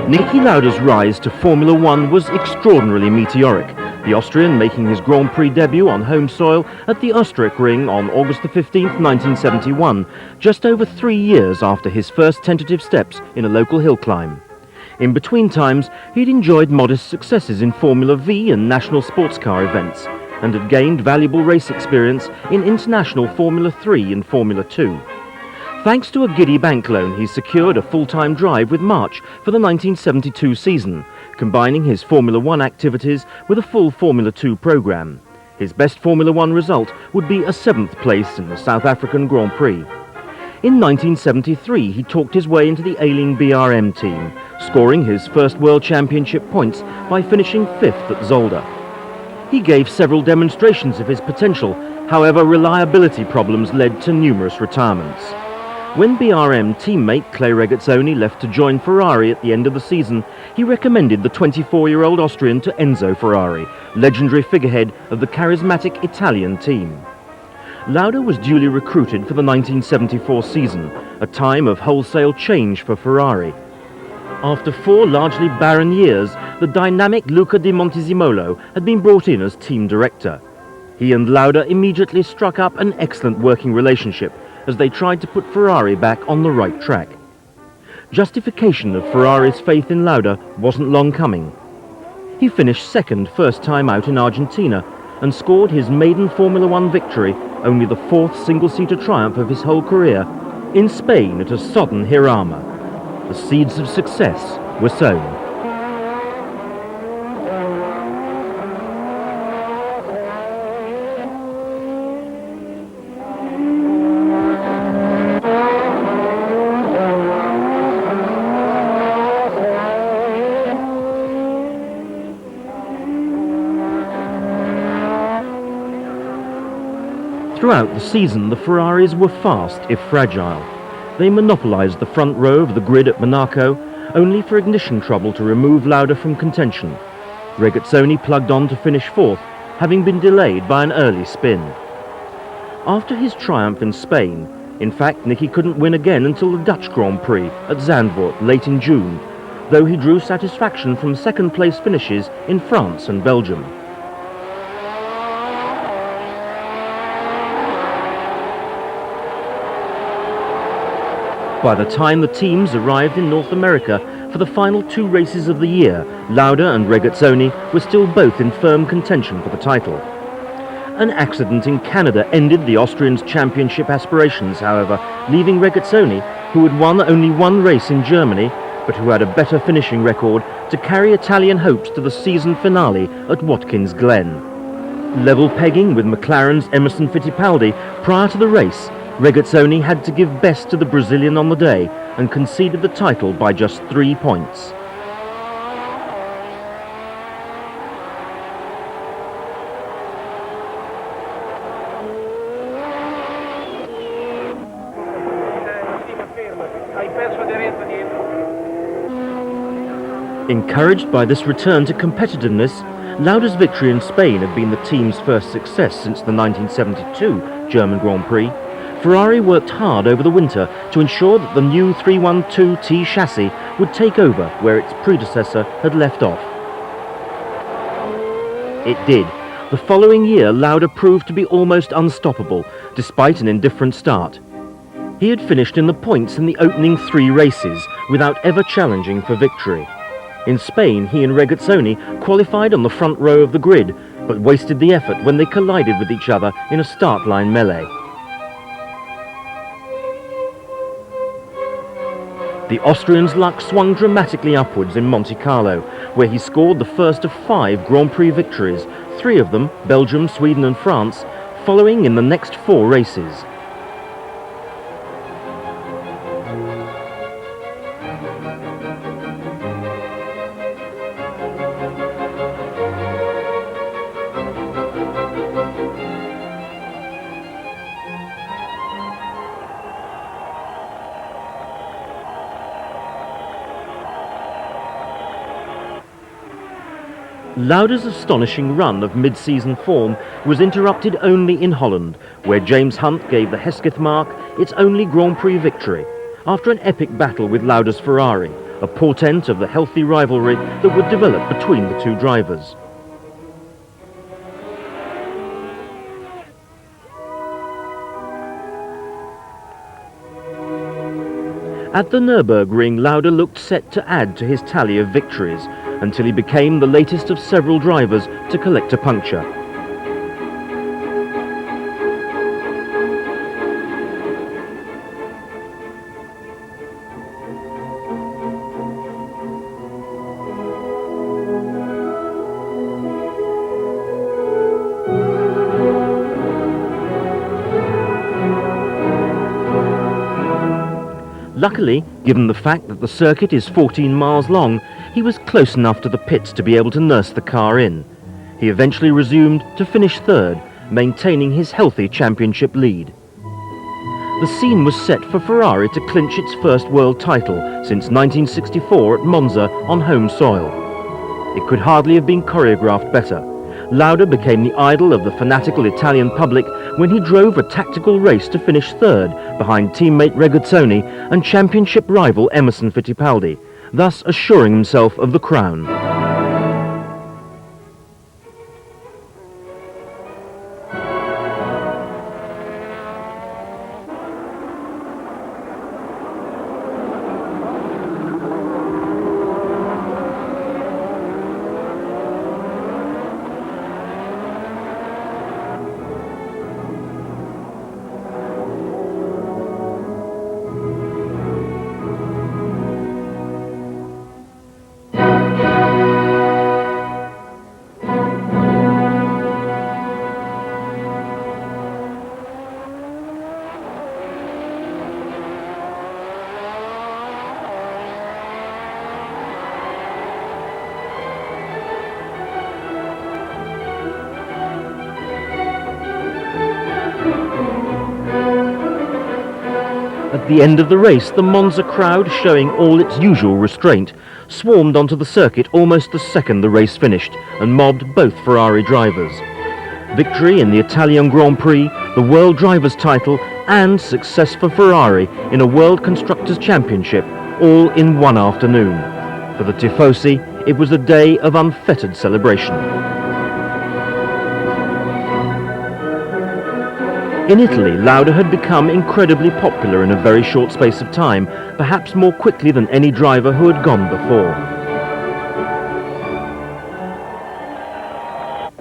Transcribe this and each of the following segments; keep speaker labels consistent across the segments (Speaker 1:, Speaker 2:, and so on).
Speaker 1: Niki Lauda's rise to Formula One was extraordinarily meteoric, the Austrian making his Grand Prix debut on home soil at the Ring on August the 15th, 1971, just over 3 years after his first tentative steps in a local hill climb. In between times, he'd enjoyed modest successes in Formula V and national sports car events, and had gained valuable race experience in international Formula 3 and Formula 2. Thanks to a giddy bank loan, he secured a full-time drive with March for the 1972 season, combining his Formula 1 activities with a full Formula 2 programme. His best Formula 1 result would be a 7th place in the South African Grand Prix. In 1973, he talked his way into the ailing BRM team, scoring his first World Championship points by finishing 5th at Zolder. He gave several demonstrations of his potential, however reliability problems led to numerous retirements. When BRM teammate Clay Regazzoni left to join Ferrari at the end of the season, he recommended the 24-year-old Austrian to Enzo Ferrari, legendary figurehead of the charismatic Italian team. Lauda was duly recruited for the 1974 season, a time of wholesale change for Ferrari. After 4 largely barren years, the dynamic Luca di Montezemolo had been brought in as team director. He and Lauda immediately struck up an excellent working relationship as they tried to put Ferrari back on the right track. Justification of Ferrari's faith in Lauda wasn't long coming. He finished second first time out in Argentina and scored his maiden Formula One victory, only the 4th single-seater triumph of his whole career, in Spain at a sodden Hirama. The seeds of success were sown. Throughout the season, the Ferraris were fast, if fragile. They monopolised the front row of the grid at Monaco, only for ignition trouble to remove Lauda from contention. Regazzoni plugged on to finish 4th, having been delayed by an early spin. After his triumph in Spain, in fact, Niki couldn't win again until the Dutch Grand Prix at Zandvoort late in June, though he drew satisfaction from second-place finishes in France and Belgium. By the time the teams arrived in North America for the final 2 races of the year, Lauda and Regazzoni were still both in firm contention for the title. An accident in Canada ended the Austrians' championship aspirations, however, leaving Regazzoni, who had won only 1 race in Germany, but who had a better finishing record, to carry Italian hopes to the season finale at Watkins Glen. Level pegging with McLaren's Emerson Fittipaldi prior to the race, Regazzoni had to give best to the Brazilian on the day and conceded the title by just 3 points. Encouraged by this return to competitiveness, Lauda's victory in Spain had been the team's first success since the 1972 German Grand Prix. Ferrari worked hard over the winter to ensure that the new 312T chassis would take over where its predecessor had left off. It did. The following year, Lauda proved to be almost unstoppable, despite an indifferent start. He had finished in the points in the opening 3 races, without ever challenging for victory. In Spain, he and Regazzoni qualified on the front row of the grid, but wasted the effort when they collided with each other in a start line melee. The Austrian's luck swung dramatically upwards in Monte Carlo, where he scored the first of 5 Grand Prix victories, 3 of them, Belgium, Sweden and France, following in the next 4 races. Lauda's astonishing run of mid-season form was interrupted only in Holland, where James Hunt gave the Hesketh mark its only Grand Prix victory, after an epic battle with Lauda's Ferrari, a portent of the healthy rivalry that would develop between the two drivers. At the Nürburgring, Lauda looked set to add to his tally of victories, until he became the latest of several drivers to collect a puncture. Luckily, given the fact that the circuit is 14 miles long, he was close enough to the pits to be able to nurse the car in. He eventually resumed to finish third, maintaining his healthy championship lead. The scene was set for Ferrari to clinch its first world title since 1964 at Monza on home soil. It could hardly have been choreographed better. Lauda became the idol of the fanatical Italian public when he drove a tactical race to finish third behind teammate Regazzoni and championship rival Emerson Fittipaldi, thus assuring himself of the crown. At the end of the race, the Monza crowd, showing all its usual restraint, swarmed onto the circuit almost the second the race finished and mobbed both Ferrari drivers. Victory in the Italian Grand Prix, the World Drivers' title and success for Ferrari in a World Constructors' Championship, all in one afternoon. For the Tifosi, it was a day of unfettered celebration. In Italy, Lauda had become incredibly popular in a very short space of time, perhaps more quickly than any driver who had gone before.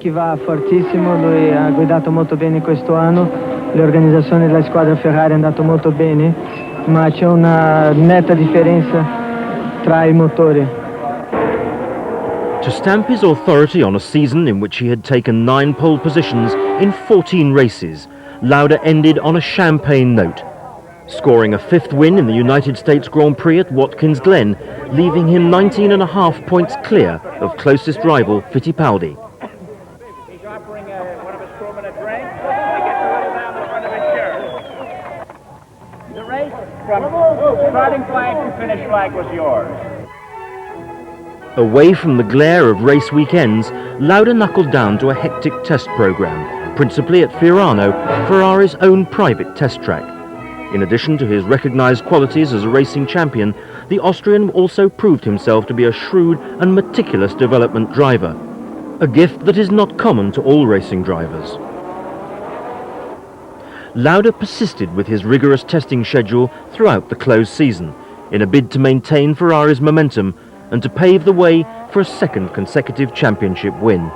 Speaker 2: Chi va fortissimo, lui ha guidato molto bene questo anno, l'organizzazione della squadra Ferrari è andato molto bene, ma c'è una netta differenza tra i motori.
Speaker 1: To stamp his authority on a season in which he had taken 9 pole positions in 14 races, Lauda ended on a champagne note, scoring a 5th win in the United States Grand Prix at Watkins Glen, leaving him 19.5 points clear of closest rival Fittipaldi.
Speaker 3: He's offering one of his crewmen a drink. He gets a little down the front of his shirt. The race from starting flag to finish flag was yours.
Speaker 1: Away from the glare of race weekends, Lauda knuckled down to a hectic test program, principally at Fiorano, Ferrari's own private test track. In addition to his recognized qualities as a racing champion, the Austrian also proved himself to be a shrewd and meticulous development driver, a gift that is not common to all racing drivers. Lauda persisted with his rigorous testing schedule throughout the closed season, in a bid to maintain Ferrari's momentum and to pave the way for a second consecutive championship win.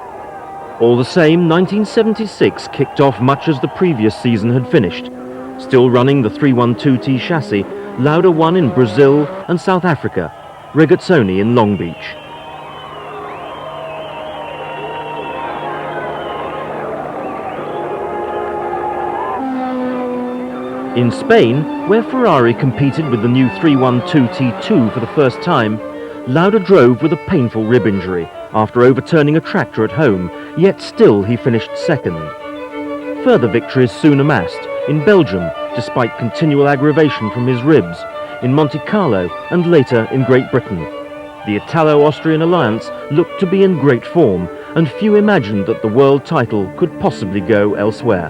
Speaker 1: All the same, 1976 kicked off much as the previous season had finished. Still running the 312T chassis, Lauda won in Brazil and South Africa, Regazzoni in Long Beach. In Spain, where Ferrari competed with the new 312T2 for the first time, Lauda drove with a painful rib injury after overturning a tractor at home, yet still he finished second. Further victories soon amassed, in Belgium, despite continual aggravation from his ribs, in Monte Carlo and later in Great Britain. The Italo-Austrian alliance looked to be in great form, and few imagined that the world title could possibly go elsewhere.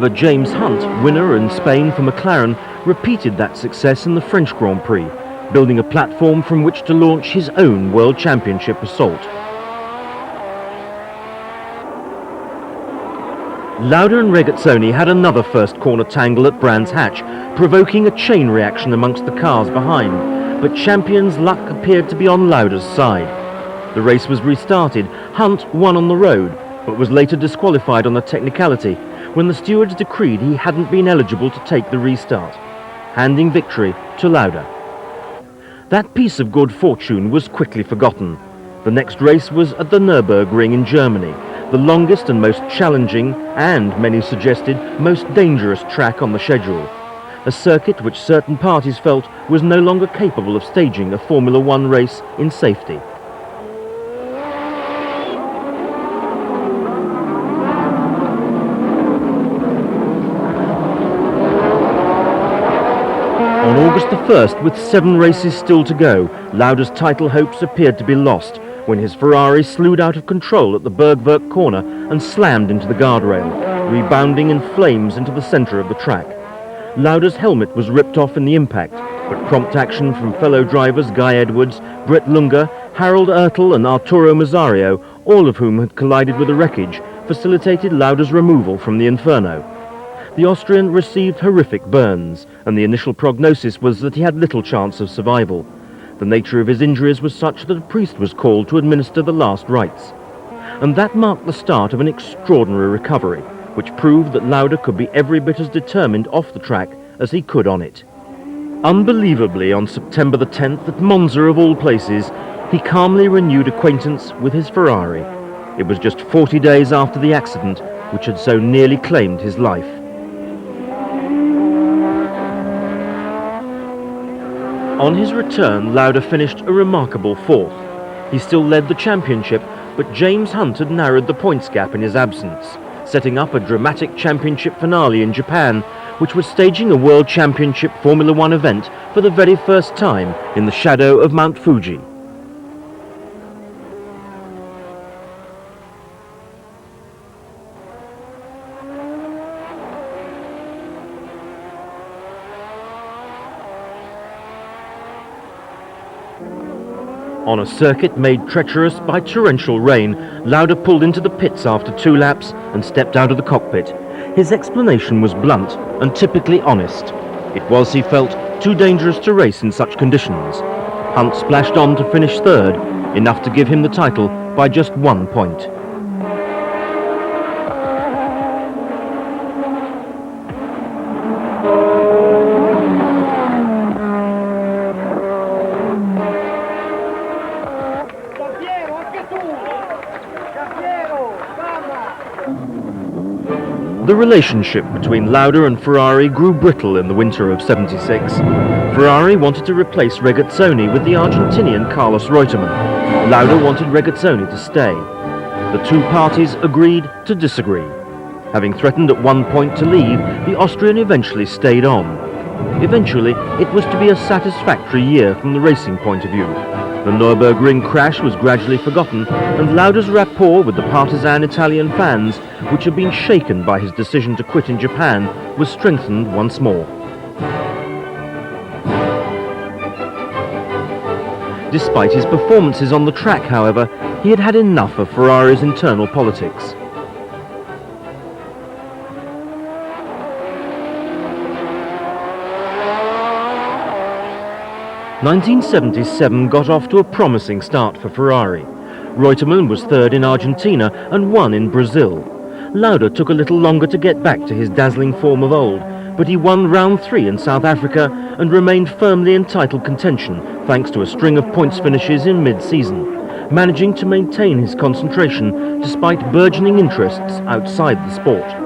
Speaker 1: Driver James Hunt, winner in Spain for McLaren, repeated that success in the French Grand Prix, building a platform from which to launch his own World Championship assault. Lauda and Regazzoni had another first corner tangle at Brands Hatch, provoking a chain reaction amongst the cars behind, but champions' luck appeared to be on Lauda's side. The race was restarted. Hunt won on the road, but was later disqualified on a technicality when the stewards decreed he hadn't been eligible to take the restart, handing victory to Lauda. That piece of good fortune was quickly forgotten. The next race was at the Nürburgring in Germany, the longest and most challenging and, many suggested, most dangerous track on the schedule. A circuit which certain parties felt was no longer capable of staging a Formula One race in safety. On August the 1st, with 7 races still to go, Lauda's title hopes appeared to be lost when his Ferrari slewed out of control at the Bergwerk corner and slammed into the guardrail, rebounding in flames into the centre of the track. Lauda's helmet was ripped off in the impact, but prompt action from fellow drivers Guy Edwards, Brett Lunger, Harold Ertl and Arturo Mazzario, all of whom had collided with the wreckage, facilitated Lauda's removal from the inferno. The Austrian received horrific burns, and the initial prognosis was that he had little chance of survival. The nature of his injuries was such that a priest was called to administer the last rites. And that marked the start of an extraordinary recovery, which proved that Lauda could be every bit as determined off the track as he could on it. Unbelievably, on September the 10th, at Monza of all places, he calmly renewed acquaintance with his Ferrari. It was just 40 days after the accident which had so nearly claimed his life. On his return, Lauda finished a remarkable 4th. He still led the championship, but James Hunt had narrowed the points gap in his absence, setting up a dramatic championship finale in Japan, which was staging a World Championship Formula One event for the very first time in the shadow of Mount Fuji. On a circuit made treacherous by torrential rain, Lauda pulled into the pits after 2 laps and stepped out of the cockpit. His explanation was blunt and typically honest. It was, he felt, too dangerous to race in such conditions. Hunt splashed on to finish 3rd, enough to give him the title by just 1 point. The relationship between Lauda and Ferrari grew brittle in the winter of '76. Ferrari wanted to replace Regazzoni with the Argentinian Carlos Reutemann. Lauda wanted Regazzoni to stay. The two parties agreed to disagree. Having threatened at one point to leave, the Austrian eventually stayed on. Eventually, it was to be a satisfactory year from the racing point of view. The Nürburgring crash was gradually forgotten, and Lauda's rapport with the partisan Italian fans, which had been shaken by his decision to quit in Japan, was strengthened once more. Despite his performances on the track, however, he had had enough of Ferrari's internal politics. '77 got off to a promising start for Ferrari. Reutemann was 3rd in Argentina and won in Brazil. Lauda took a little longer to get back to his dazzling form of old, but he won round 3 in South Africa and remained firmly in title contention thanks to a string of points finishes in mid-season, managing to maintain his concentration despite burgeoning interests outside the sport.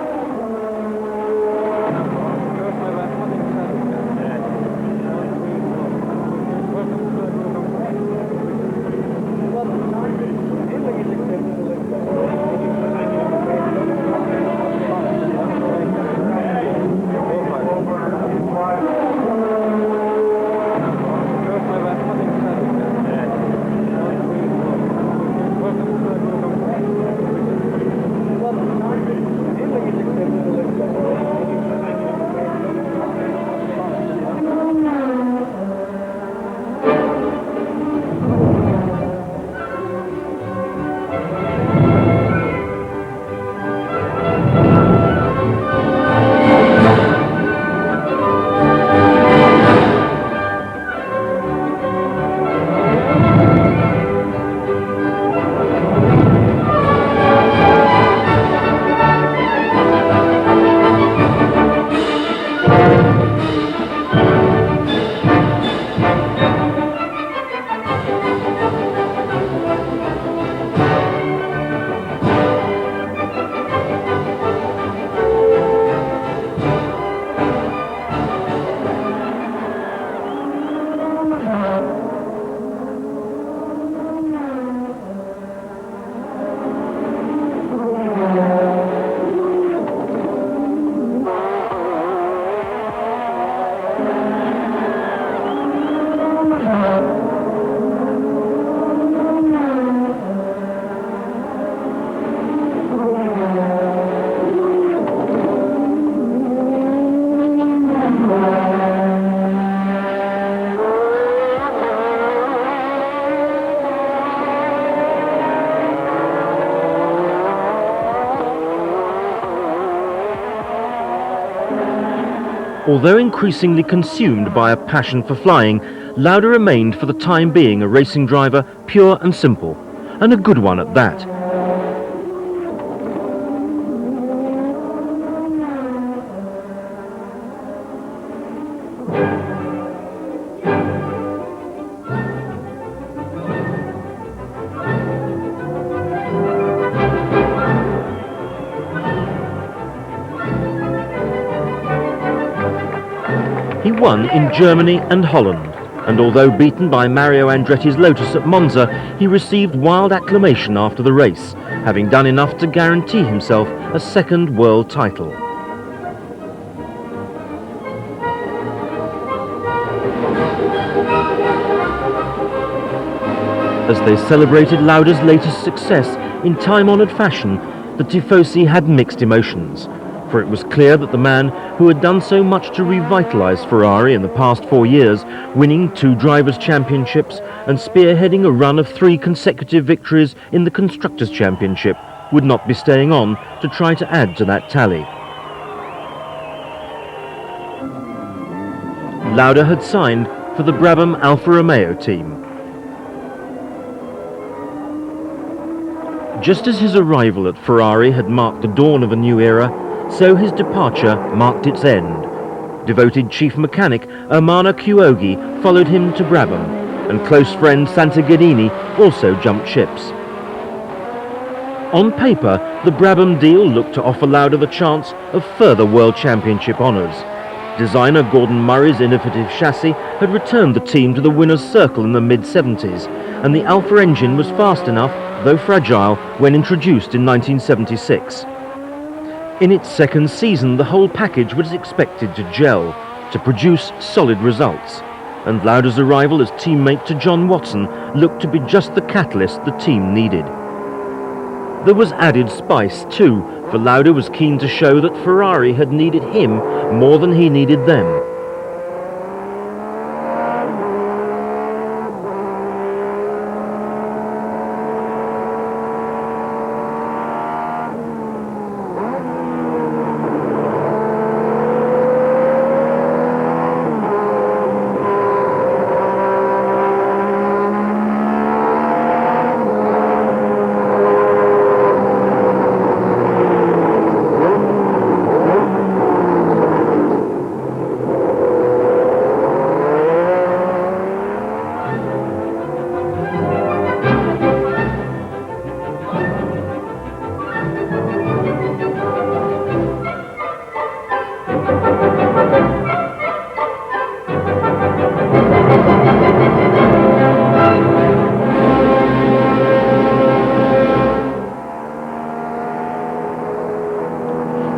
Speaker 1: Although increasingly consumed by a passion for flying, Lauda remained for the time being a racing driver, pure and simple, and a good one at that. He won in Germany and Holland, and although beaten by Mario Andretti's Lotus at Monza, he received wild acclamation after the race, having done enough to guarantee himself a second world title. As they celebrated Lauda's latest success in time-honoured fashion, the Tifosi had mixed emotions, for it was clear that the man who had done so much to revitalise Ferrari in the past 4 years, winning 2 Drivers' Championships and spearheading a run of 3 consecutive victories in the Constructors' Championship, would not be staying on to try to add to that tally. Lauda had signed for the Brabham Alfa Romeo team. Just as his arrival at Ferrari had marked the dawn of a new era, so his departure marked its end. Devoted chief mechanic Ermanno Chioggi followed him to Brabham, and close friend Santagedini also jumped ships. On paper, the Brabham deal looked to offer Lauda the chance of further World Championship honours. Designer Gordon Murray's innovative chassis had returned the team to the winner's circle in the mid-70s, and the Alfa engine was fast enough, though fragile, when introduced in 1976. In its second season, the whole package was expected to gel, to produce solid results, and Lauda's arrival as teammate to John Watson looked to be just the catalyst the team needed. There was added spice too, for Lauda was keen to show that Ferrari had needed him more than he needed them.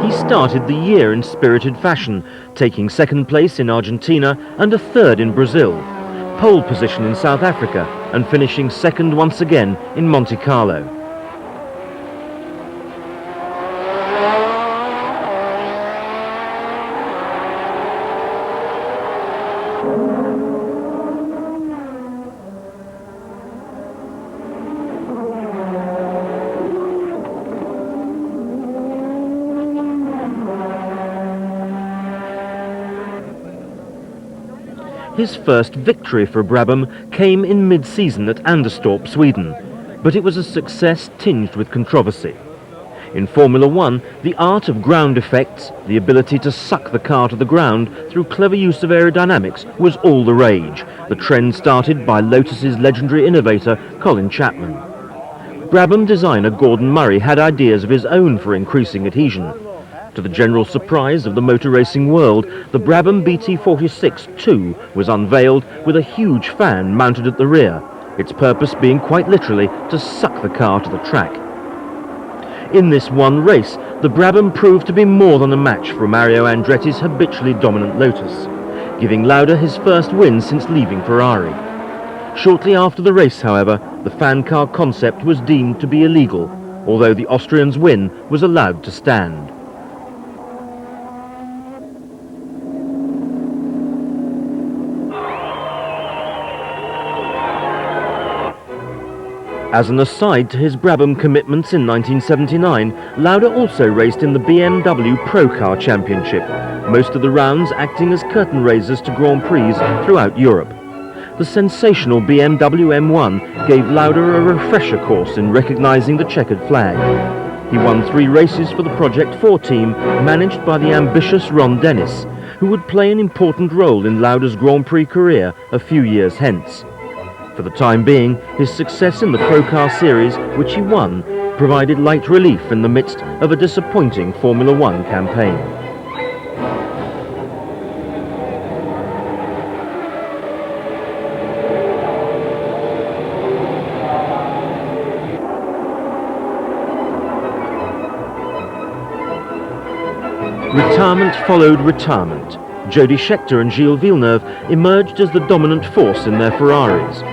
Speaker 1: He started the year in spirited fashion, taking second place in Argentina and a third in Brazil, pole position in South Africa, and finishing second once again in Monte Carlo. His first victory for Brabham came in mid-season at Anderstorp, Sweden, but it was a success tinged with controversy. In Formula One, the art of ground effects, the ability to suck the car to the ground through clever use of aerodynamics, was all the rage, the trend started by Lotus's legendary innovator Colin Chapman. Brabham designer Gordon Murray had ideas of his own for increasing adhesion. To the general surprise of the motor racing world, the Brabham BT46 too was unveiled with a huge fan mounted at the rear, its purpose being quite literally to suck the car to the track. In this one race, the Brabham proved to be more than a match for Mario Andretti's habitually dominant Lotus, giving Lauda his first win since leaving Ferrari. Shortly after the race, however, the fan car concept was deemed to be illegal, although the Austrian's win was allowed to stand. As an aside to his Brabham commitments in 1979, Lauda also raced in the BMW Pro Car Championship, most of the rounds acting as curtain raisers to Grand Prix throughout Europe. The sensational BMW M1 gave Lauda a refresher course in recognising the checkered flag. He won 3 races for the Project 4 team, managed by the ambitious Ron Dennis, who would play an important role in Lauda's Grand Prix career a few years hence. For the time being, his success in the Pro Car Series, which he won, provided light relief in the midst of a disappointing Formula One campaign. Retirement followed retirement. Jody Scheckter and Gilles Villeneuve emerged as the dominant force in their Ferraris.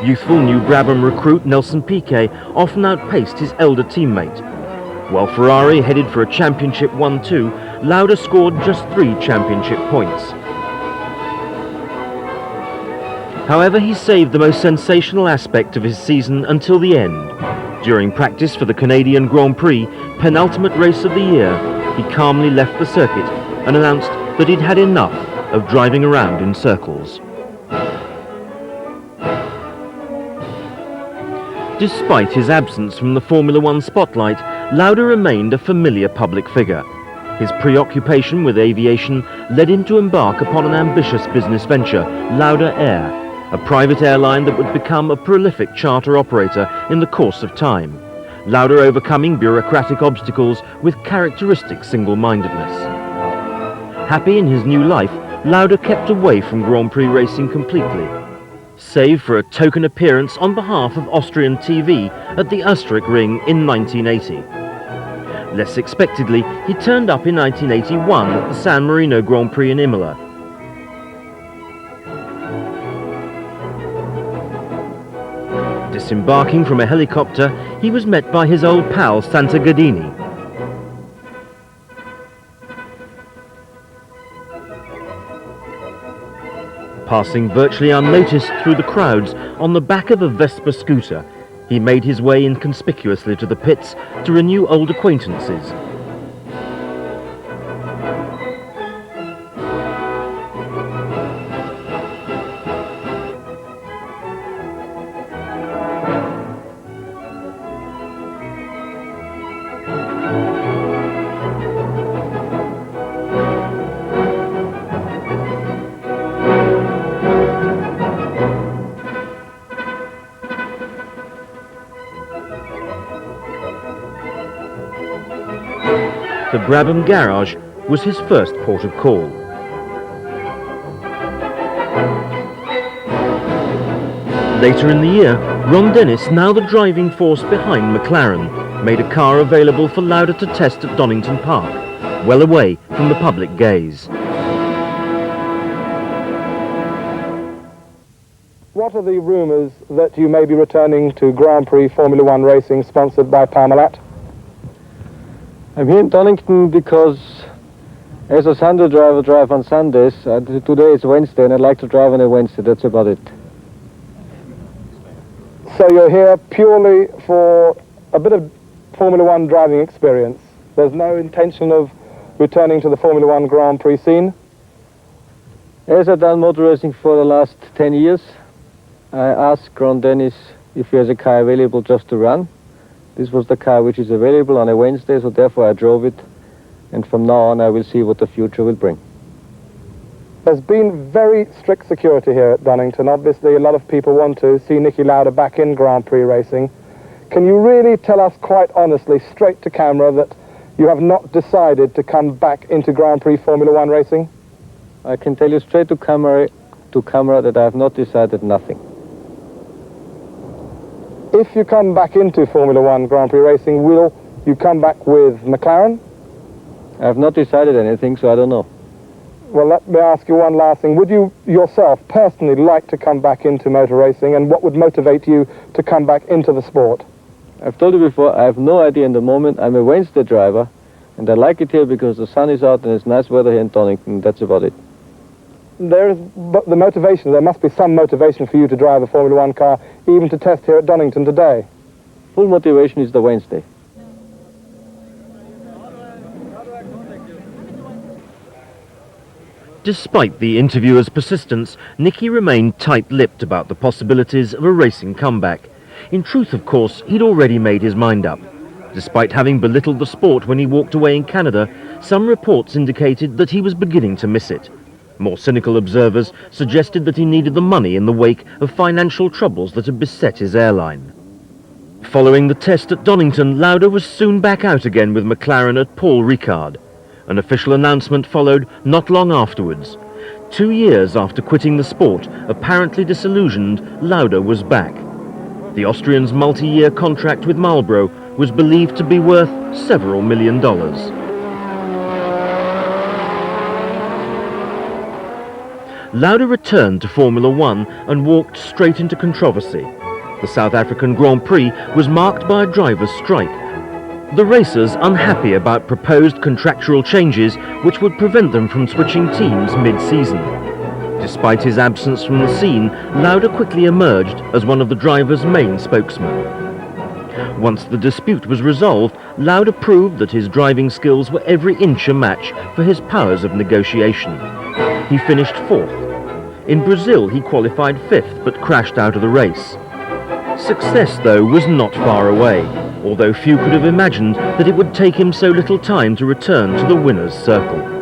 Speaker 1: Youthful new Brabham recruit Nelson Piquet often outpaced his elder teammate. While Ferrari headed for a championship 1-2, Lauda scored just 3 championship points. However, he saved the most sensational aspect of his season until the end. During practice for the Canadian Grand Prix, penultimate race of the year, he calmly left the circuit and announced that he'd had enough of driving around in circles. Despite his absence from the Formula One spotlight, Lauda remained a familiar public figure. His preoccupation with aviation led him to embark upon an ambitious business venture, Lauda Air, a private airline that would become a prolific charter operator in the course of time. Lauda overcoming bureaucratic obstacles with characteristic single-mindedness. Happy in his new life, Lauda kept away from Grand Prix racing completely, save for a token appearance on behalf of Austrian TV at the Österreich Ring in 1980. Less expectedly, he turned up in 1981 at the San Marino Grand Prix in Imola. Disembarking from a helicopter, he was met by his old pal Santa Gadini. Passing virtually unnoticed through the crowds on the back of a Vespa scooter, he made his way inconspicuously to the pits to renew old acquaintances. The Brabham garage was his first port of call. Later in the year, Ron Dennis, now the driving force behind McLaren, made a car available for Lauda to test at Donington Park, well away from the public gaze.
Speaker 4: What are the rumours that you may be returning to Grand Prix Formula One racing sponsored by Parmalat?
Speaker 5: I'm here in Donington because as a Sunday driver, I drive on Sundays. Today is Wednesday and I'd like to drive on a Wednesday, that's about it.
Speaker 4: So you're here purely for a bit of Formula One driving experience. There's no intention of returning to the Formula One Grand Prix scene?
Speaker 5: As I've done motor racing for the last 10 years, I asked Ron Dennis if he has a car available just to run. This was the car which is available on a Wednesday, so therefore I drove it. And from now on I will see what the future will bring.
Speaker 4: There's been very strict security here at Donington. Obviously a lot of people want to see Niki Lauda back in Grand Prix racing. Can you really tell us quite honestly, straight to camera, that you have not decided to come back into Grand Prix Formula One racing?
Speaker 5: I can tell you straight to camera that I have not decided nothing.
Speaker 4: If you come back into Formula One Grand Prix racing, will you come back with McLaren?
Speaker 5: I have not decided anything, so I don't know.
Speaker 4: Well, let me ask you one last thing. Would you yourself personally like to come back into motor racing, and what would motivate you to come back into the sport?
Speaker 5: I've told you before, I have no idea in the moment. I'm a Wednesday driver, and I like it here because the sun is out and it's nice weather here in Donington. That's about it.
Speaker 4: There is but the motivation. There must be some motivation for you to drive a Formula One car, even to test here at Donington today.
Speaker 5: full motivation is the Wednesday.
Speaker 1: Despite the interviewer's persistence, Niki remained tight-lipped about the possibilities of a racing comeback. In truth, of course, he'd already made his mind up. Despite having belittled the sport when he walked away in Canada, some reports indicated that he was beginning to miss it. More cynical observers suggested that he needed the money in the wake of financial troubles that had beset his airline. Following the test at Donington, Lauda was soon back out again with McLaren at Paul Ricard. An official announcement followed not long afterwards. 2 years after quitting the sport, apparently disillusioned, Lauda was back. The Austrian's multi-year contract with Marlboro was believed to be worth several $1 million. Lauda returned to Formula One and walked straight into controversy. The South African Grand Prix was marked by a driver's strike. The racers unhappy about proposed contractual changes which would prevent them from switching teams mid-season. Despite his absence from the scene, Lauda quickly emerged as one of the drivers' main spokesmen. Once the dispute was resolved, Lauda proved that his driving skills were every inch a match for his powers of negotiation. He finished 4th. In Brazil he qualified 5th but crashed out of the race. Success, though, was not far away, although few could have imagined that it would take him so little time to return to the winner's circle.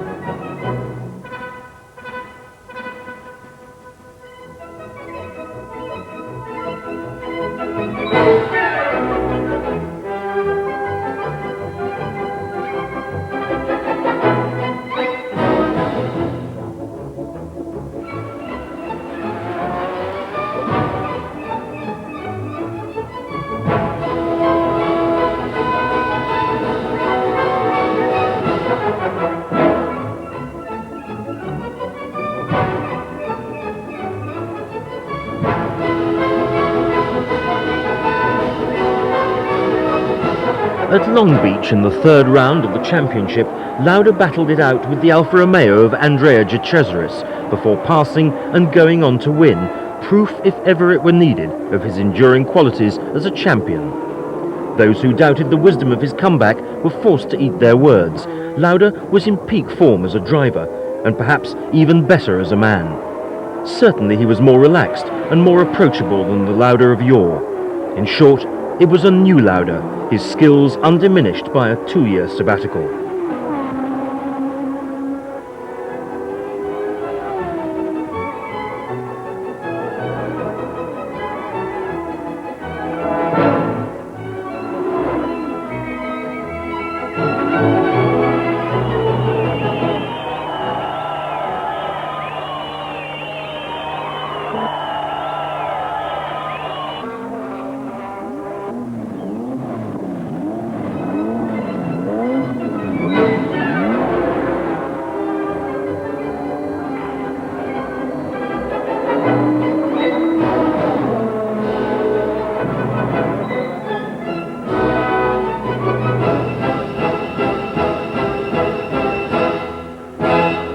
Speaker 1: At Long Beach in the 3rd round of the championship, Lauda battled it out with the Alfa Romeo of Andrea de Cesaris before passing and going on to win, proof if ever it were needed of his enduring qualities as a champion. Those who doubted the wisdom of his comeback were forced to eat their words. Lauda was in peak form as a driver, and perhaps even better as a man. Certainly he was more relaxed and more approachable than the Lauda of yore. In short, it was a new Lauda, his skills undiminished by a 2-year sabbatical.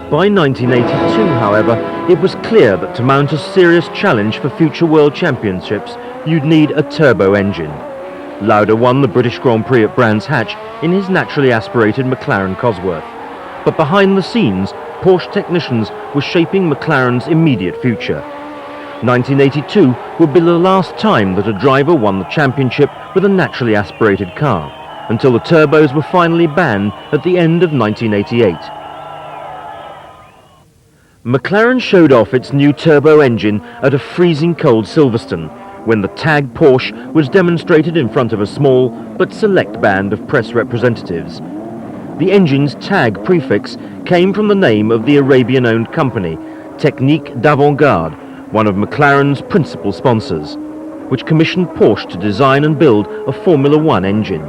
Speaker 1: By 1982, however, it was clear that to mount a serious challenge for future World Championships, you'd need a turbo engine. Lauda won the British Grand Prix at Brands Hatch in his naturally aspirated McLaren Cosworth. But behind the scenes, Porsche technicians were shaping McLaren's immediate future. 1982 would be the last time that a driver won the championship with a naturally aspirated car, until the turbos were finally banned at the end of 1988. McLaren showed off its new turbo engine at a freezing cold Silverstone, when the tag Porsche was demonstrated in front of a small but select band of press representatives. The engine's tag prefix came from the name of the Arabian-owned company, Technique d'Avant-Garde, one of McLaren's principal sponsors, which commissioned Porsche to design and build a Formula One engine.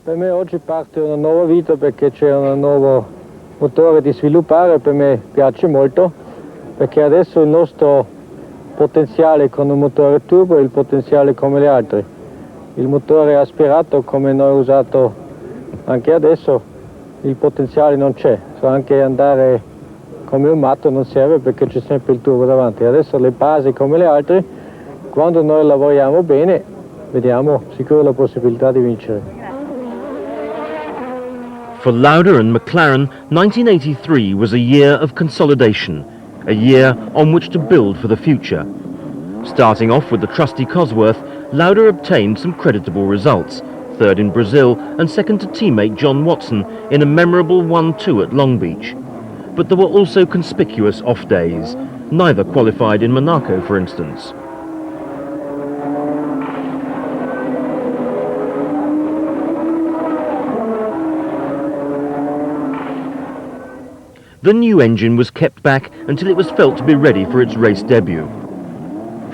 Speaker 5: Per me oggi parte una nuova vita perché c'è un nuovo motore di sviluppare, per me piace molto, perché adesso il nostro potenziale con un motore turbo è il potenziale come gli altri. Il motore aspirato come noi usato anche adesso, il potenziale non c'è, so anche andare come un matto non serve perché c'è sempre il turbo davanti. Adesso le basi come le altre, quando noi lavoriamo bene, Vediamo, sicuro la possibilità di vincere.
Speaker 1: For Lauda and McLaren, 1983 was a year of consolidation, a year on which to build for the future. Starting off with the trusty Cosworth, Lauda obtained some creditable results, third in Brazil and second to teammate John Watson in a memorable 1-2 at Long Beach. But there were also conspicuous off days. Neither qualified in Monaco, for instance. The new engine was kept back until it was felt to be ready for its race debut.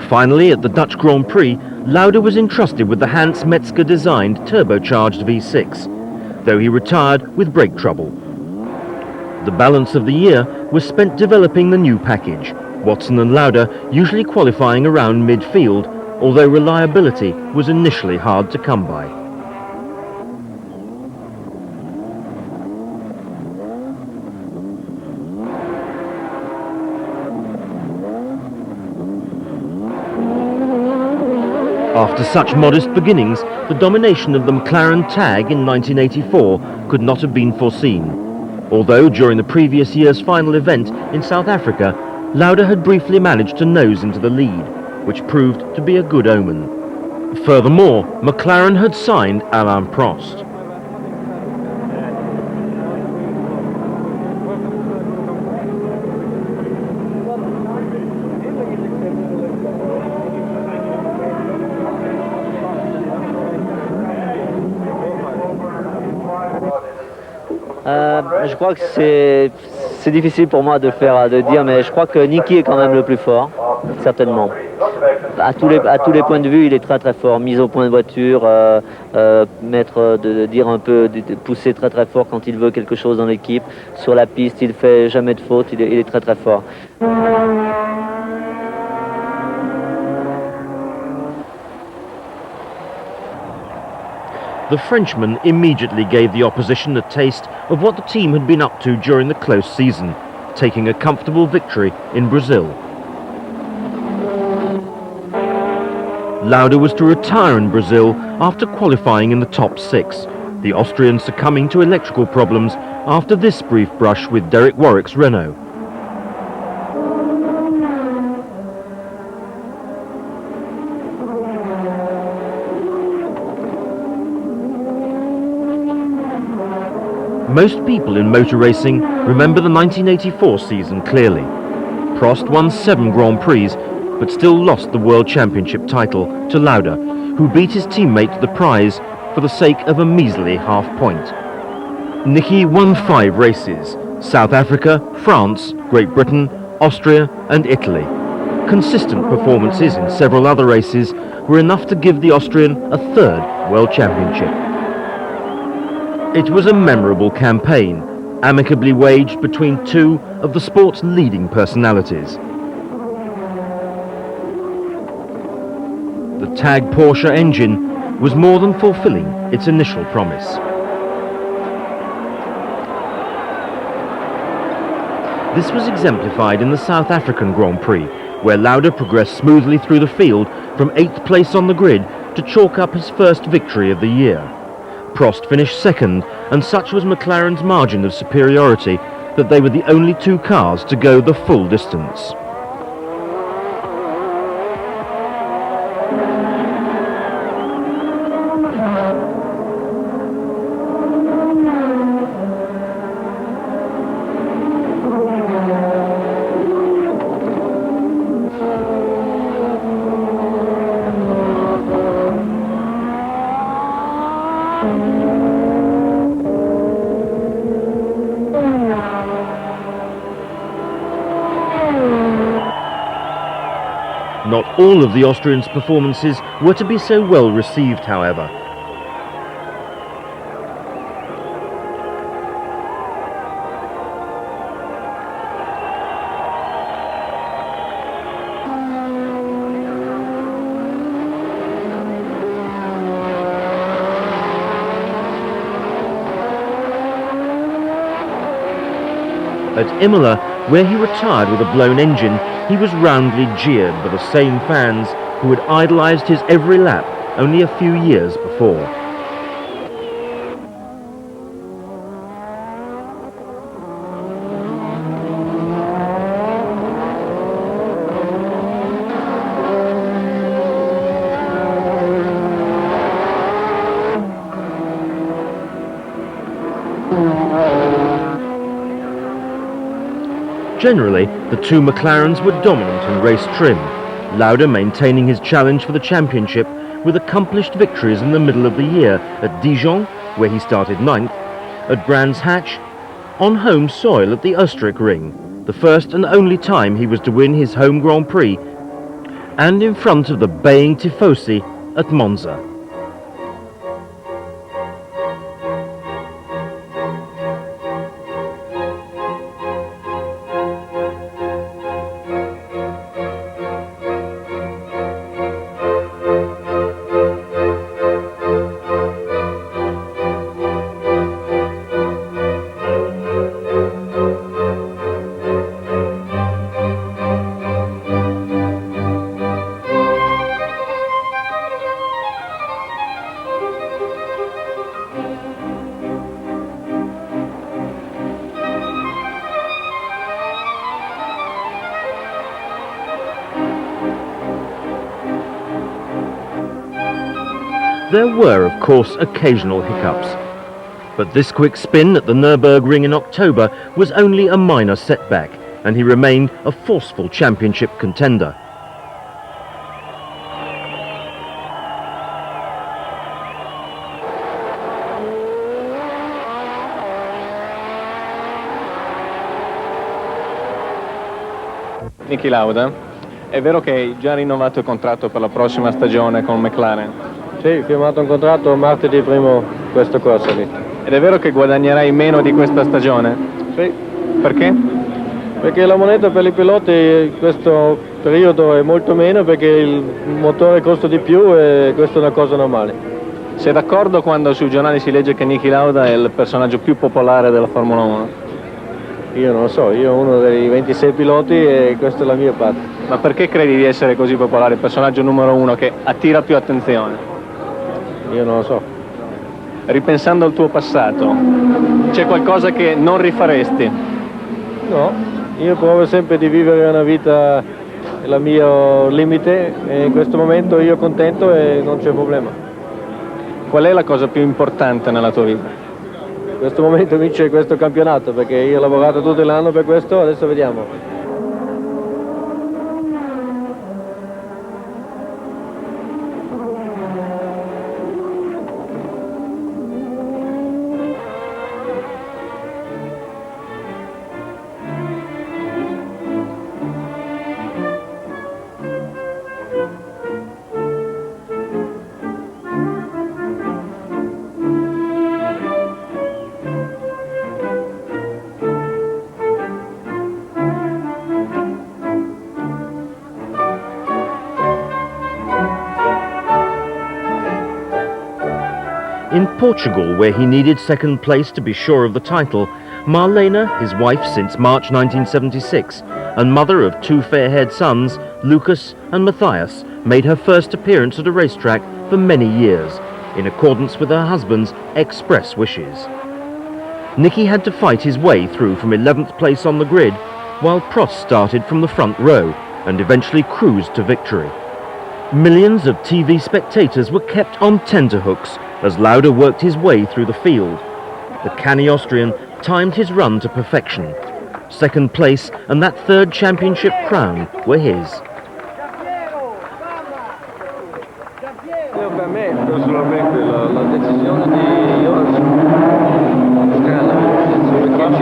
Speaker 1: Finally, at the Dutch Grand Prix, Lauda was entrusted with the Hans Metzger-designed turbocharged V6, though he retired with brake trouble. The balance of the year was spent developing the new package, Watson and Lauda usually qualifying around midfield, although reliability was initially hard to come by. After such modest beginnings, the domination of the McLaren tag in 1984 could not have been foreseen, although during the previous year's final event in South Africa, Lauda had briefly managed to nose into the lead, which proved to be a good omen. Furthermore, McLaren had signed Alain Prost.
Speaker 6: Je crois que c'est difficile pour moi de dire, mais je crois que Niki est quand même le plus fort, certainement. À tous les points de vue, il est très très fort. Mise au point de voiture, dire un peu, de pousser très très fort quand il veut quelque chose dans l'équipe. Sur la piste, il fait jamais de faute, il est très très fort.
Speaker 1: The Frenchman immediately gave the opposition a taste of what the team had been up to during the close season, taking a comfortable victory in Brazil. Lauda was to retire in Brazil after qualifying in the top 6, the Austrian succumbing to electrical problems after this brief brush with Derek Warwick's Renault. Most people in motor racing remember the 1984 season clearly. Prost won 7 Grand Prix, but still lost the World Championship title to Lauda, who beat his teammate to the prize for the sake of a measly half point. Niki won 5 races: South Africa, France, Great Britain, Austria and Italy. Consistent performances in several other races were enough to give the Austrian a 3rd World Championship. It was a memorable campaign, amicably waged between 2 of the sport's leading personalities. The TAG Porsche engine was more than fulfilling its initial promise. This was exemplified in the South African Grand Prix, where Lauda progressed smoothly through the field from 8th place on the grid to chalk up his first victory of the year. Prost finished 2nd, and such was McLaren's margin of superiority that they were the only 2 cars to go the full distance. Not all of the Austrians' performances were to be so well received, however. At Imola, where he retired with a blown engine, he was roundly jeered by the same fans who had idolised his every lap only a few years before. Generally, the two McLarens were dominant in race trim, Lauda maintaining his challenge for the championship with accomplished victories in the middle of the year at Dijon, where he started 9th, at Brands Hatch, on home soil at the Oostenrijk Ring, the first and only time he was to win his home Grand Prix, and in front of the baying tifosi at Monza. There were, of course, occasional hiccups, but this quick spin at the Nürburgring in October was only a minor setback, and he remained a forceful championship contender.
Speaker 5: Niki Lauda, è vero che hai già rinnovato il contratto per la prossima stagione con McLaren? Sì, ho firmato un contratto martedì primo questa corsa lì. Ed è vero che guadagnerai meno di questa stagione? Sì. Perché? Perché la moneta per i piloti in questo periodo è molto meno, perché il motore costa di più e questa è una cosa normale. Sei d'accordo quando sui giornali si legge che Niki Lauda è il personaggio più popolare della Formula 1? Io non lo so, io sono uno dei 26 piloti e questa è la mia parte. Ma perché credi di essere così popolare, il personaggio numero 1 che attira più attenzione? Io non lo so. Ripensando al tuo passato, c'è qualcosa che non rifaresti? No, io provo sempre di vivere una vita al mio limite e in questo momento io contento e non c'è problema. Qual è la cosa più importante nella tua vita? In questo momento vince questo campionato, perché io ho lavorato tutto l'anno per questo, adesso vediamo.
Speaker 1: In Portugal, where he needed second place to be sure of the title, Marlena, his wife since March 1976, and mother of two fair-haired sons, Lucas and Matthias, made her first appearance at a racetrack for many years, in accordance with her husband's express wishes. Niki had to fight his way through from 11th place on the grid, while Prost started from the front row and eventually cruised to victory. Millions of TV spectators were kept on tenterhooks as Lauda worked his way through the field. The canny Austrian timed his run to perfection. Second place and that third championship crown were his.
Speaker 5: Per me personalmente la decisione di oggi strana, perché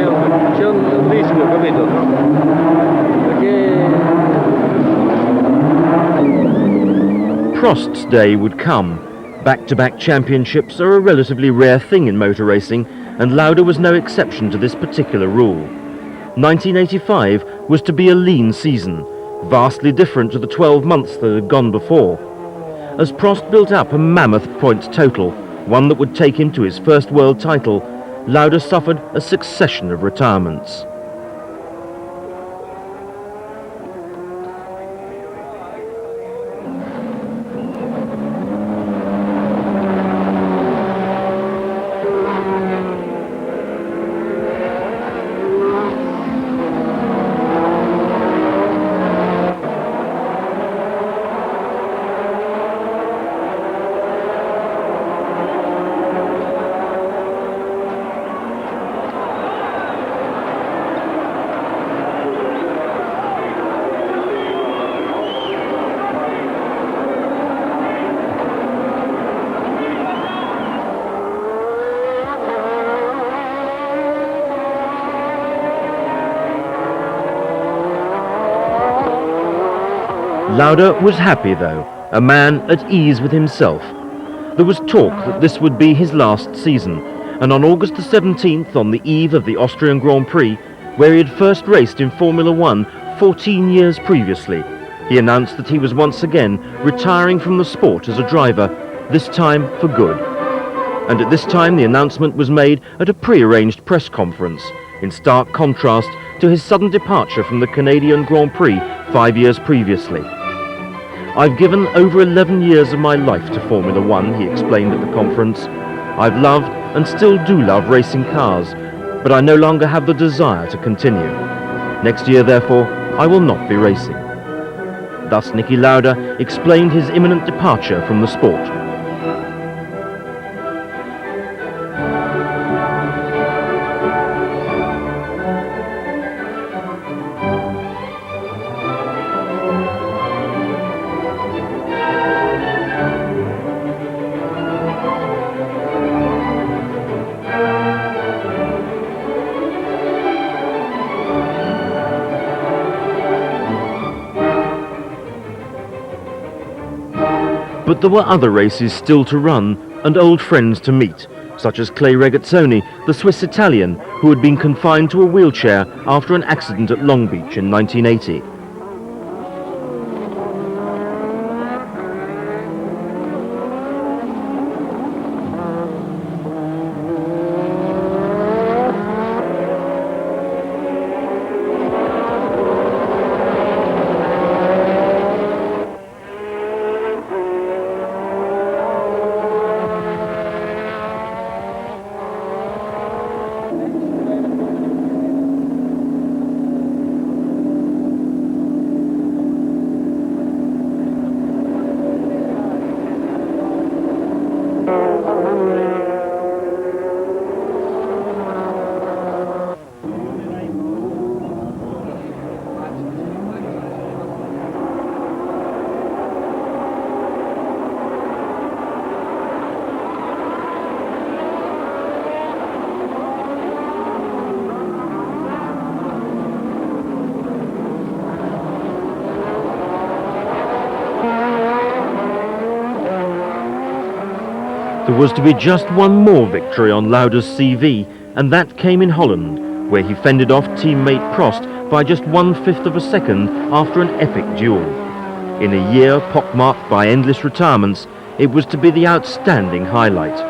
Speaker 5: c'è un rischio, capito? Perché
Speaker 1: Prost's day would come. Back-to-back championships are a relatively rare thing in motor racing, and Lauda was no exception to this particular rule. 1985 was to be a lean season, vastly different to the 12 months that had gone before. As Prost built up a mammoth points total, one that would take him to his first world title, Lauda suffered a succession of retirements. Lauda was happy though, a man at ease with himself. There was talk that this would be his last season, and on August the 17th, on the eve of the Austrian Grand Prix, where he had first raced in Formula One 14 years previously, he announced that he was once again retiring from the sport as a driver, this time for good. And at this time the announcement was made at a pre-arranged press conference, in stark contrast to his sudden departure from the Canadian Grand Prix 5 years previously. "I've given over 11 years of my life to Formula One," he explained at the conference. "I've loved and still do love racing cars, but I no longer have the desire to continue. Next year, therefore, I will not be racing." Thus Niki Lauda explained his imminent departure from the sport. But there were other races still to run and old friends to meet, such as Clay Regazzoni, the Swiss Italian, who had been confined to a wheelchair after an accident at Long Beach in 1980. There was to be just one more victory on Lauda's CV, and that came in Holland, where he fended off teammate Prost by just 1/5 of a second after an epic duel. In a year pockmarked by endless retirements, it was to be the outstanding highlight.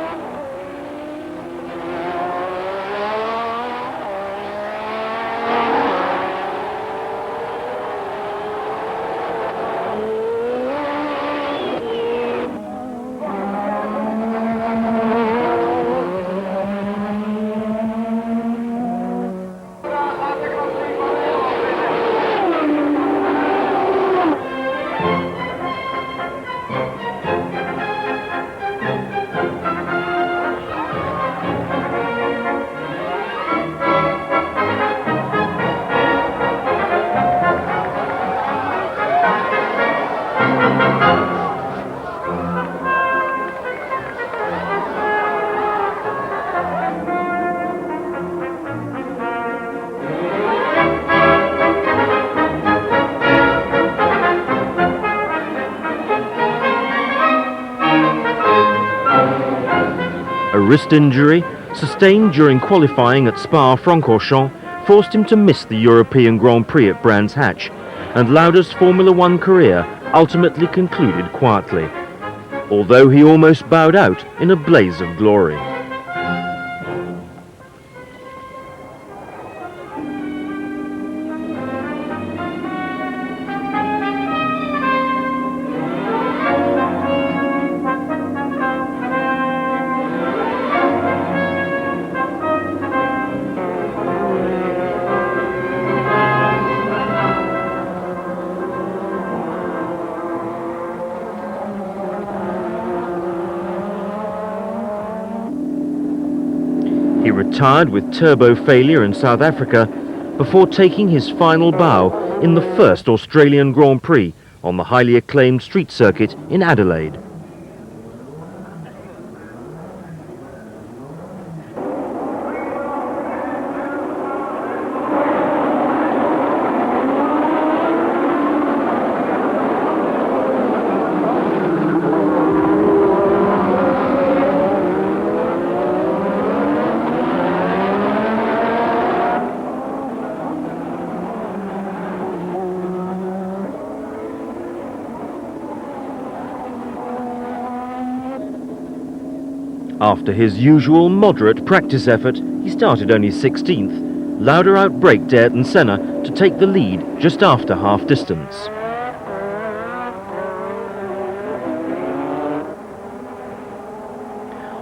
Speaker 1: A wrist injury, sustained during qualifying at Spa-Francorchamps, forced him to miss the European Grand Prix at Brands Hatch, and Lauda's Formula One career ultimately concluded quietly, although he almost bowed out in a blaze of glory. He retired with turbo failure in South Africa before taking his final bow in the first Australian Grand Prix on the highly acclaimed street circuit in Adelaide. After his usual moderate practice effort, he started only 16th. Lauda outbraked Ayrton Senna to take the lead just after half distance.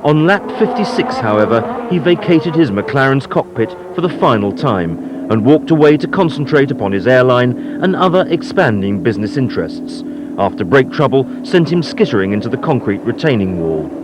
Speaker 1: On lap 56, however, he vacated his McLaren's cockpit for the final time and walked away to concentrate upon his airline and other expanding business interests, after brake trouble sent him skittering into the concrete retaining wall.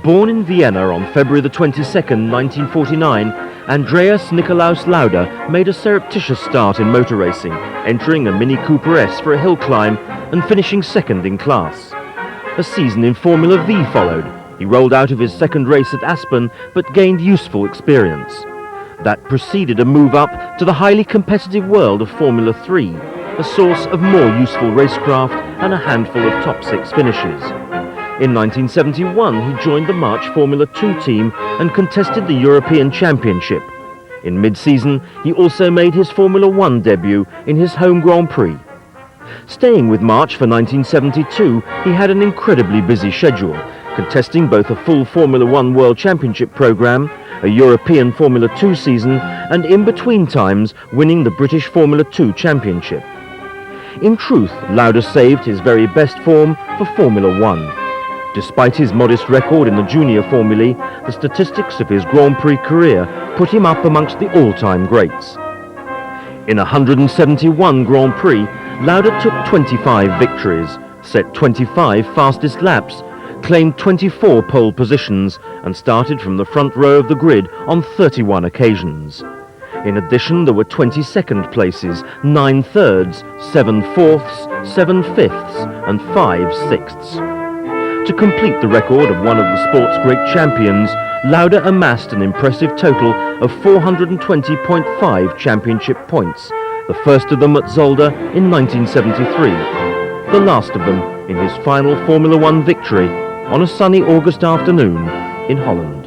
Speaker 1: Born in Vienna on February the 22nd, 1949, Andreas Nikolaus Lauda made a surreptitious start in motor racing, entering a Mini Cooper S for a hill climb and finishing second in class. A season in Formula V followed. He rolled out of his second race at Aspen, but gained useful experience. That preceded a move up to the highly competitive world of Formula 3, a source of more useful racecraft and a handful of top 6 finishes. In 1971, he joined the March Formula 2 team and contested the European Championship. In mid-season, he also made his Formula 1 debut in his home Grand Prix. Staying with March for 1972, he had an incredibly busy schedule, contesting both a full Formula 1 World Championship programme, a European Formula 2 season, and in between times winning the British Formula 2 Championship. In truth, Lauda saved his very best form for Formula 1. Despite his modest record in the junior formulae, the statistics of his Grand Prix career put him up amongst the all-time greats. In 171 Grand Prix, Lauda took 25 victories, set 25 fastest laps, claimed 24 pole positions, and started from the front row of the grid on 31 occasions. In addition, there were 20 second places, 9 thirds, 7 fourths, 7 fifths, and 5 sixths. To complete the record of one of the sport's great champions, Lauda amassed an impressive total of 420.5 championship points, the first of them at Zolder in 1973, the last of them in his final Formula 1 victory on a sunny August afternoon in Holland.